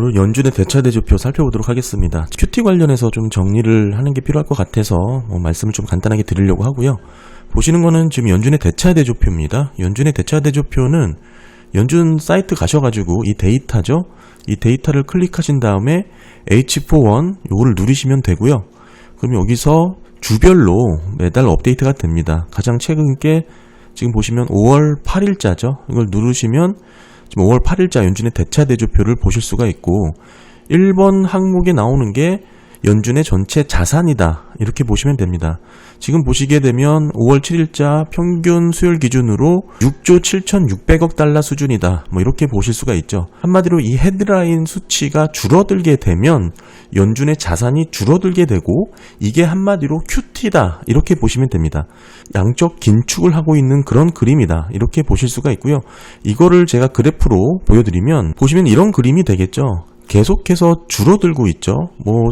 오늘 연준의 대차대조표 살펴보도록 하겠습니다. QT 관련해서 좀 정리를 하는 게 필요할 것 같아서 말씀을 좀 간단하게 드리려고 하고요. 보시는 거는 지금 연준의 대차대조표입니다. 연준의 대차대조표는 연준 사이트 가셔가지고 이 데이터죠. 이 데이터를 클릭하신 다음에 H41 요거를 누르시면 되고요. 그럼 여기서 주별로 매달 업데이트가 됩니다. 가장 최근 게 지금 보시면 5월 8일자죠. 이걸 누르시면 지금 5월 8일자 연준의 대차대조표를 보실 수가 있고 1번 항목에 나오는 게 연준의 전체 자산이다 이렇게 보시면 됩니다. 지금 보시게 되면 5월 7일자 평균 수요일 기준으로 6조 7,600억 달러 수준이다 이렇게 보실 수가 있죠. 한마디로 이 헤드라인 수치가 줄어들게 되면 연준의 자산이 줄어들게 되고 이게 한마디로 QT다 이렇게 보시면 됩니다. 양적 긴축을 하고 있는 그런 그림이다 이렇게 보실 수가 있고요. 이거를 제가 그래프로 보여드리면 보시면 이런 그림이 되겠죠. 계속해서 줄어들고 있죠.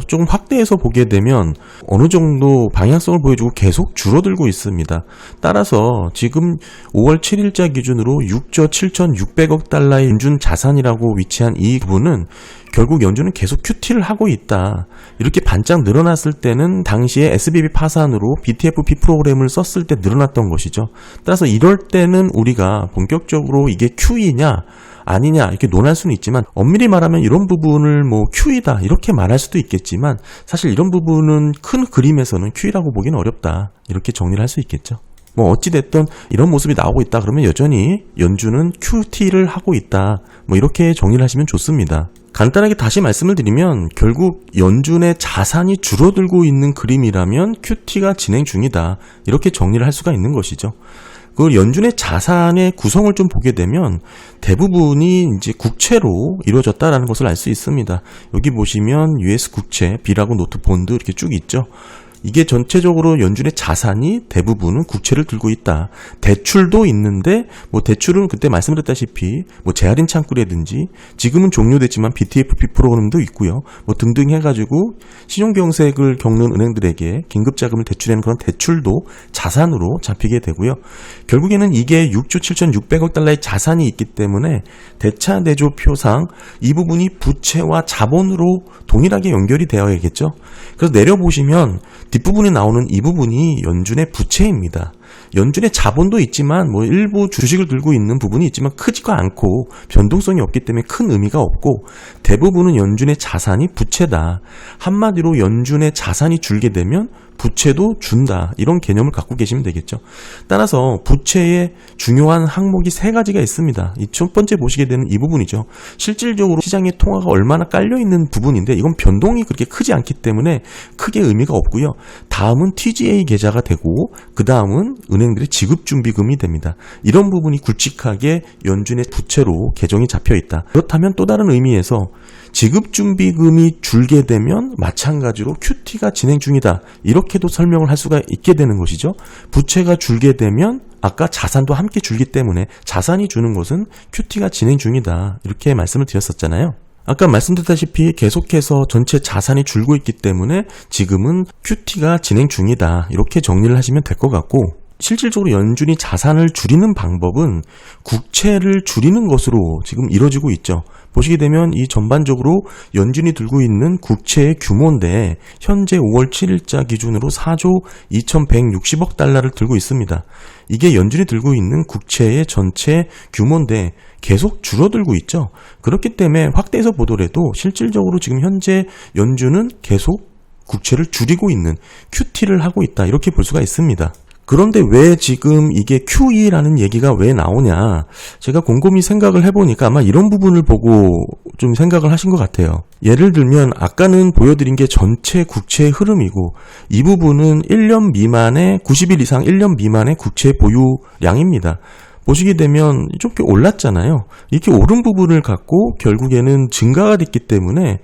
조금 확대해서 보게 되면 어느 정도 방향성을 보여주고 계속 줄어들고 있습니다. 따라서 지금 5월 7일자 기준으로 6조 7,600억 달러의 연준 자산이라고 위치한 이 부분은 결국 연준은 계속 QT를 하고 있다. 이렇게 반짝 늘어났을 때는 당시에 SVB 파산으로 BTFP 프로그램을 썼을 때 늘어났던 것이죠. 따라서 이럴 때는 우리가 본격적으로 이게 QE냐 아니냐 이렇게 논할 수는 있지만 엄밀히 말하면 이런 부분을 QE다 이렇게 말할 수도 있겠지만 사실 이런 부분은 큰 그림에서는 QE라고 보기는 어렵다 이렇게 정리를 할 수 있겠죠. 어찌됐든 이런 모습이 나오고 있다 그러면 여전히 연준은 QT를 하고 있다 이렇게 정리를 하시면 좋습니다. 간단하게 다시 말씀을 드리면 결국 연준의 자산이 줄어들고 있는 그림이라면 QT가 진행 중이다 이렇게 정리를 할 수가 있는 것이죠. 그 연준의 자산의 구성을 좀 보게 되면 대부분이 이제 국채로 이루어졌다라는 것을 알 수 있습니다. 여기 보시면 US 국채, B라고 노트 본드 이렇게 쭉 있죠. 이게 전체적으로 연준의 자산이 대부분은 국채를 들고 있다. 대출도 있는데 대출은 그때 말씀드렸다시피 재할인 창구라든지 지금은 종료됐지만 BTFP 프로그램도 있고요. 등등 해가지고 신용경색을 겪는 은행들에게 긴급자금을 대출하는 그런 대출도 자산으로 잡히게 되고요. 결국에는 이게 6조 7,600억 달러의 자산이 있기 때문에 대차대조표상 이 부분이 부채와 자본으로 동일하게 연결이 되어야겠죠. 그래서 내려보시면 뒷부분에 나오는 이 부분이 연준의 부채입니다. 연준의 자본도 있지만 일부 주식을 들고 있는 부분이 있지만 크지가 않고 변동성이 없기 때문에 큰 의미가 없고 대부분은 연준의 자산이 부채다. 한마디로 연준의 자산이 줄게 되면 부채도 준다. 이런 개념을 갖고 계시면 되겠죠. 따라서 부채의 중요한 항목이 세 가지가 있습니다. 이 첫 번째 보시게 되는 이 부분이죠. 실질적으로 시장의 통화가 얼마나 깔려있는 부분인데 이건 변동이 그렇게 크지 않기 때문에 크게 의미가 없고요. 다음은 TGA 계좌가 되고 그 다음은 은행들의 지급준비금이 됩니다. 이런 부분이 굵직하게 연준의 부채로 계정이 잡혀있다. 그렇다면 또 다른 의미에서 지급준비금이 줄게 되면 마찬가지로 QT가 진행 중이다. 이렇게도 설명을 할 수가 있게 되는 것이죠. 부채가 줄게 되면 아까 자산도 함께 줄기 때문에 자산이 주는 것은 QT가 진행 중이다. 이렇게 말씀을 드렸었잖아요. 아까 말씀드렸다시피 계속해서 전체 자산이 줄고 있기 때문에 지금은 QT가 진행 중이다. 이렇게 정리를 하시면 될 것 같고 실질적으로 연준이 자산을 줄이는 방법은 국채를 줄이는 것으로 지금 이루어지고 있죠. 보시게 되면 이 전반적으로 연준이 들고 있는 국채의 규모인데 현재 5월 7일자 기준으로 4조 2,160억 달러를 들고 있습니다. 이게 연준이 들고 있는 국채의 전체 규모인데 계속 줄어들고 있죠. 그렇기 때문에 확대해서 보더라도 실질적으로 지금 현재 연준은 계속 국채를 줄이고 있는 QT를 하고 있다. 이렇게 볼 수가 있습니다. 그런데 왜 지금 이게 QE라는 얘기가 왜 나오냐? 제가 곰곰이 생각을 해보니까 아마 이런 부분을 보고 좀 생각을 하신 것 같아요. 예를 들면 아까는 보여드린 게 전체 국채의 흐름이고 이 부분은 1년 미만의 90일 이상 1년 미만의 국채 보유량입니다. 보시게 되면 좀 올랐잖아요. 이렇게 오른 부분을 갖고 결국에는 증가가 됐기 때문에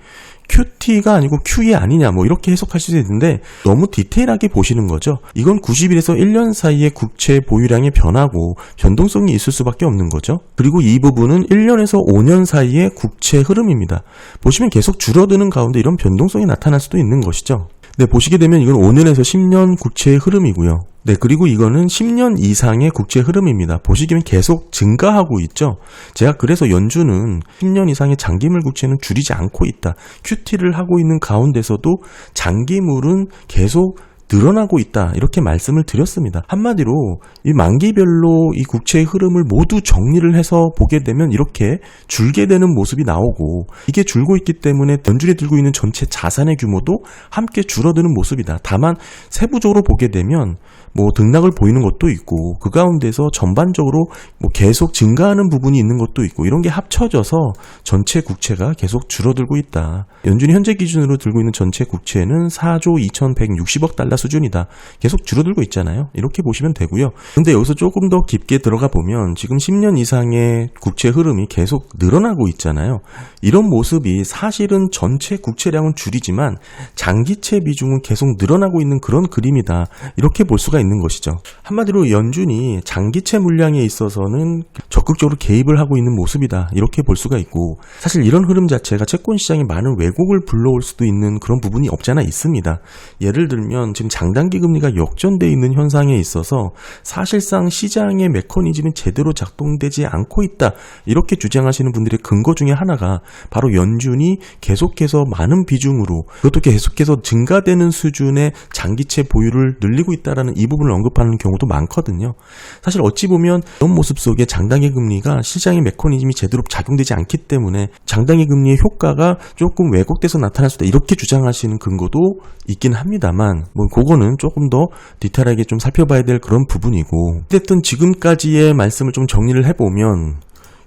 QT가 아니고 QE 아니냐 뭐 이렇게 해석할 수도 있는데 너무 디테일하게 보시는 거죠. 이건 90일에서 1년 사이에 국채 보유량의 변화고 변동성이 있을 수밖에 없는 거죠. 그리고 이 부분은 1년에서 5년 사이의 국채 흐름입니다. 보시면 계속 줄어드는 가운데 이런 변동성이 나타날 수도 있는 것이죠. 네, 보시게 되면 이건 5년에서 10년 국채의 흐름이고요. 네, 그리고 이거는 10년 이상의 국채 흐름입니다. 보시기엔 계속 증가하고 있죠. 제가 그래서 연준은 10년 이상의 장기물 국채는 줄이지 않고 있다. QT를 하고 있는 가운데서도 장기물은 계속 늘어나고 있다. 이렇게 말씀을 드렸습니다. 한마디로 이 만기별로 이 국채의 흐름을 모두 정리를 해서 보게 되면 이렇게 줄게 되는 모습이 나오고 이게 줄고 있기 때문에 연준이 들고 있는 전체 자산의 규모도 함께 줄어드는 모습이다. 다만 세부적으로 보게 되면 뭐 등락을 보이는 것도 있고 그 가운데서 전반적으로 뭐 계속 증가하는 부분이 있는 것도 있고 이런 게 합쳐져서 전체 국채가 계속 줄어들고 있다. 연준이 현재 기준으로 들고 있는 전체 국채는 4조 2160억 달러 수준이다. 계속 줄어들고 있잖아요. 이렇게 보시면 되고요. 근데 여기서 조금 더 깊게 들어가 보면 지금 10년 이상의 국채 흐름이 계속 늘어나고 있잖아요. 이런 모습이 사실은 전체 국채량은 줄이지만 장기채 비중은 계속 늘어나고 있는 그런 그림이다. 이렇게 볼 수가 있는 것이죠. 한마디로 연준이 장기채 물량에 있어서는 적극적으로 개입을 하고 있는 모습이다. 이렇게 볼 수가 있고 사실 이런 흐름 자체가 채권 시장에 많은 왜곡을 불러올 수도 있는 그런 부분이 없지 않아 있습니다. 예를 들면 지금 장단기 금리가 역전되어 있는 현상에 있어서 사실상 시장의 메커니즘이 제대로 작동되지 않고 있다. 이렇게 주장하시는 분들의 근거 중에 하나가 바로 연준이 계속해서 많은 비중으로 그것도 계속해서 증가되는 수준의 장기채 보유를 늘리고 있다는 이 부분을 언급하는 경우도 많거든요. 사실 어찌 보면 이런 모습 속에 장단기 금리가 시장의 메커니즘이 제대로 작용되지 않기 때문에 장단기 금리의 효과가 조금 왜곡돼서 나타날 수도 있다. 이렇게 주장하시는 근거도 있긴 합니다만 뭐 그거는 조금 더 디테일하게 좀 살펴봐야 될 그런 부분이고 어쨌든 지금까지의 말씀을 좀 정리를 해보면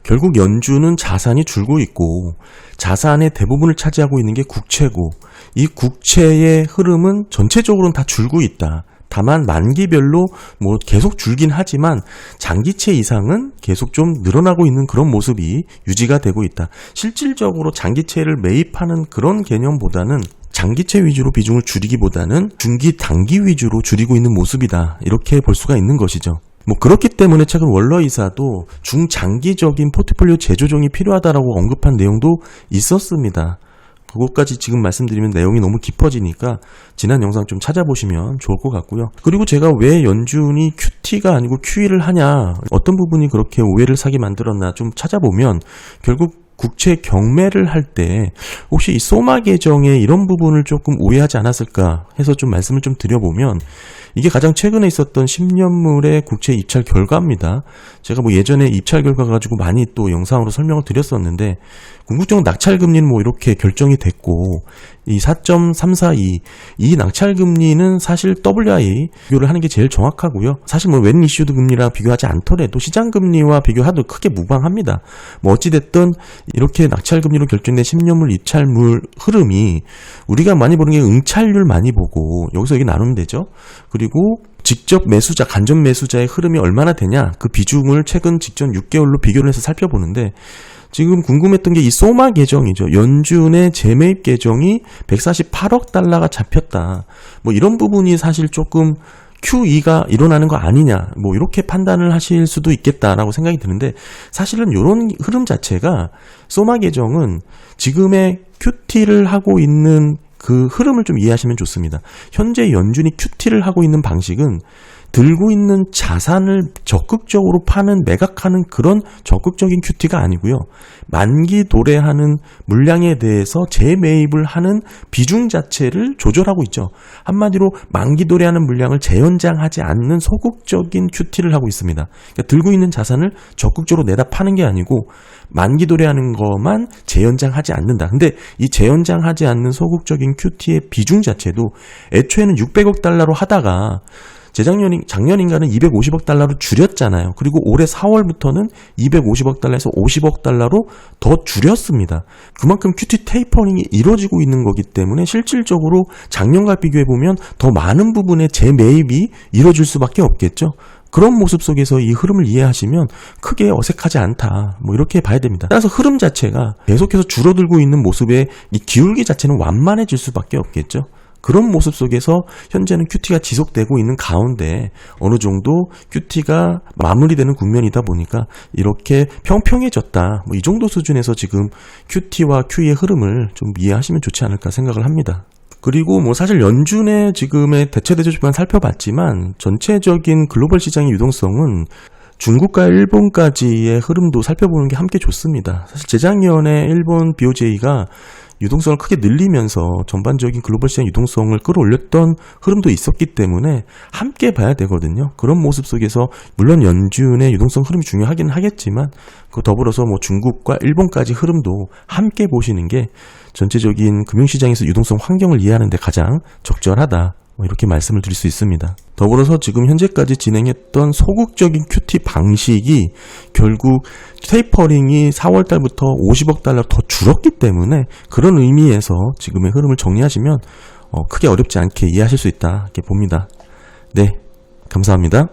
결국 연준은 자산이 줄고 있고 자산의 대부분을 차지하고 있는 게 국채고 이 국채의 흐름은 전체적으로는 다 줄고 있다. 다만 만기별로 뭐 계속 줄긴 하지만 장기채 이상은 계속 좀 늘어나고 있는 그런 모습이 유지가 되고 있다. 실질적으로 장기채를 매입하는 그런 개념보다는 장기채 위주로 비중을 줄이기보다는 중기 단기 위주로 줄이고 있는 모습이다. 이렇게 볼 수가 있는 것이죠. 뭐 그렇기 때문에 최근 월러이사도 중장기적인 포트폴리오 재조정이 필요하다라고 언급한 내용도 있었습니다. 그것까지 지금 말씀드리면 내용이 너무 깊어지니까 지난 영상 좀 찾아보시면 좋을 것 같고요. 그리고 제가 왜 연준이 QT가 아니고 QE를 하냐, 어떤 부분이 그렇게 오해를 사게 만들었나 좀 찾아보면 결국 국채 경매를 할 때 혹시 이 소마 계정에 이런 부분을 조금 오해하지 않았을까 해서 좀 말씀을 좀 드려보면 이게 가장 최근에 있었던 10년물의 국채 입찰 결과입니다. 제가 뭐 예전에 입찰 결과 가지고 많이 또 영상으로 설명을 드렸었는데 궁극적으로 낙찰금리는 뭐 이렇게 결정이 됐고 이 4.342 이 낙찰금리는 사실 WI 비교를 하는 게 제일 정확하고요. 사실 뭐 웬 이슈드 금리랑 비교하지 않더라도 시장금리와 비교하도 크게 무방합니다. 뭐 어찌됐든 이렇게 낙찰금리로 결정된 10년물 입찰물 흐름이 우리가 많이 보는 게 응찰률 많이 보고 여기서 여기 나누면 되죠. 그리고 직접 매수자, 간접 매수자의 흐름이 얼마나 되냐 그 비중을 최근 직전 6개월로 비교를 해서 살펴보는데 지금 궁금했던 게 이 소마 계정이죠. 연준의 재매입 계정이 148억 달러가 잡혔다. 뭐 이런 부분이 사실 조금 QE가 일어나는 거 아니냐 뭐 이렇게 판단을 하실 수도 있겠다라고 생각이 드는데 사실은 이런 흐름 자체가 소마 계정은 지금의 QT를 하고 있는 그 흐름을 좀 이해하시면 좋습니다. 현재 연준이 QT를 하고 있는 방식은 들고 있는 자산을 적극적으로 파는 매각하는 그런 적극적인 QT가 아니고요. 만기 도래하는 물량에 대해서 재매입을 하는 비중 자체를 조절하고 있죠. 한마디로 만기 도래하는 물량을 재연장하지 않는 소극적인 QT를 하고 있습니다. 그러니까 들고 있는 자산을 적극적으로 내다 파는 게 아니고 만기 도래하는 것만 재연장하지 않는다. 근데 이 재연장하지 않는 소극적인 QT의 비중 자체도 애초에는 600억 달러로 하다가 작년인가는 250억 달러로 줄였잖아요. 그리고 올해 4월부터는 250억 달러에서 50억 달러로 더 줄였습니다. 그만큼 QT 테이퍼링이 이루어지고 있는 거기 때문에 실질적으로 작년과 비교해보면 더 많은 부분의 재매입이 이루어질 수밖에 없겠죠. 그런 모습 속에서 이 흐름을 이해하시면 크게 어색하지 않다. 뭐 이렇게 봐야 됩니다. 따라서 흐름 자체가 계속해서 줄어들고 있는 모습에 이 기울기 자체는 완만해질 수밖에 없겠죠. 그런 모습 속에서 현재는 QT가 지속되고 있는 가운데 어느 정도 QT가 마무리되는 국면이다 보니까 이렇게 평평해졌다. 뭐 이 정도 수준에서 지금 QT와 QE의 흐름을 좀 이해하시면 좋지 않을까 생각을 합니다. 그리고 뭐 사실 연준의 지금의 대체대조표만 살펴봤지만 전체적인 글로벌 시장의 유동성은 중국과 일본까지의 흐름도 살펴보는 게 함께 좋습니다. 사실 재작년에 일본 BOJ가 유동성을 크게 늘리면서 전반적인 글로벌 시장 유동성을 끌어올렸던 흐름도 있었기 때문에 함께 봐야 되거든요. 그런 모습 속에서 물론 연준의 유동성 흐름이 중요하긴 하겠지만 그 더불어서 뭐 중국과 일본까지 흐름도 함께 보시는 게 전체적인 금융시장에서 유동성 환경을 이해하는 데 가장 적절하다. 이렇게 말씀을 드릴 수 있습니다. 더불어서 지금 현재까지 진행했던 소극적인 QT 방식이 결국 테이퍼링이 4월 달부터 50억 달러 더 줄었기 때문에 그런 의미에서 지금의 흐름을 정리하시면 크게 어렵지 않게 이해하실 수 있다 이렇게 봅니다. 네, 감사합니다.